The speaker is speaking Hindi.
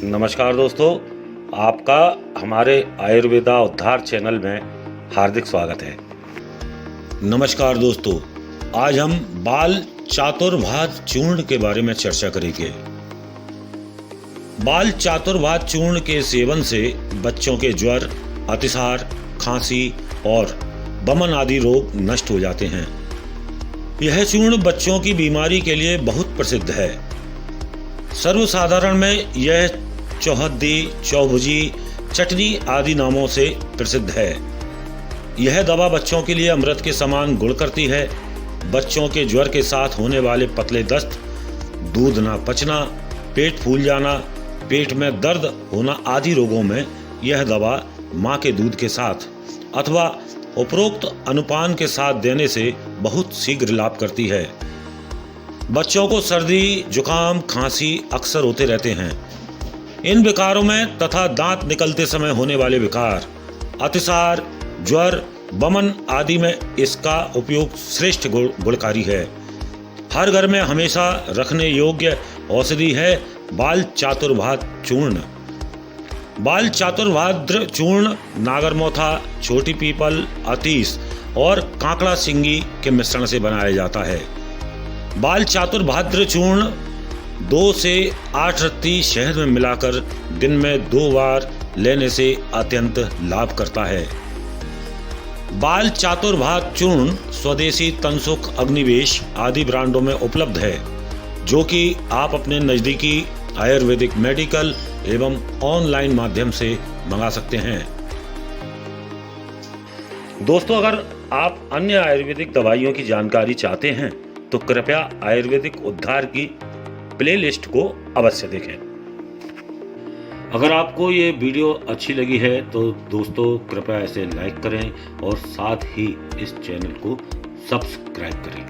नमस्कार दोस्तों, आपका हमारे आयुर्वेदा उद्धार चैनल में हार्दिक स्वागत है। नमस्कार दोस्तों, आज हम बाल चातुर्भात चूर्ण के बारे में चर्चा करेंगे। बाल चातुर्भात चूर्ण के सेवन से बच्चों के ज्वर, अतिसार, खांसी और बमन आदि रोग नष्ट हो जाते हैं। यह चूर्ण बच्चों की बीमारी के लिए बहुत प्रसिद्ध है। सर्वसाधारण में यह चौहद्दी, चौभुजी, चटनी आदि नामों से प्रसिद्ध है। यह दवा बच्चों के लिए अमृत के समान गुण करती है। बच्चों के ज्वर के साथ होने वाले पतले दस्त, दूध ना पचना, पेट फूल जाना, पेट में दर्द होना आदि रोगों में यह दवा माँ के दूध के साथ अथवा उपरोक्त अनुपान के साथ देने से बहुत शीघ्र लाभ करती है। बच्चों को सर्दी, जुकाम, खांसी अक्सर होते रहते हैं। इन विकारों में तथा दांत निकलते समय होने वाले विकार, अतिसार, ज्वर, बमन आदि में इसका उपयोग श्रेष्ठ गुणकारी है। हर घर में हमेशा रखने योग्य औषधि है बाल चातुर्भात चूर्ण। बाल चातुर्भात चूर्ण नागरमोथा, छोटी पीपल, अतीस और कांकड़ा सिंगी के मिश्रण से बनाया जाता है। बाल चातुर्भात चूर्ण 2 से 8 रत्ती शहद में मिलाकर दिन में 2 बार लेने से अत्यंत लाभ करता है। बाल चातुर्भात चूर्ण स्वदेशी, तनसुख, अग्निवेश आदि ब्रांडों में उपलब्ध है, जो कि आप अपने नज़दीकी आयुर्वेदिक मेडिकल एवं ऑनलाइन माध्यम से मंगा सकते हैं। दोस्तों, अगर आप अन्य आयुर्वेदिक दवाइयों की जानकारी चाहते हैं तो कृपया आयुर्वेदिक उद्धार की प्लेलिस्ट को अवश्य देखें। अगर आपको ये वीडियो अच्छी लगी है तो दोस्तों कृपया इसे लाइक करें और साथ ही इस चैनल को सब्सक्राइब करें।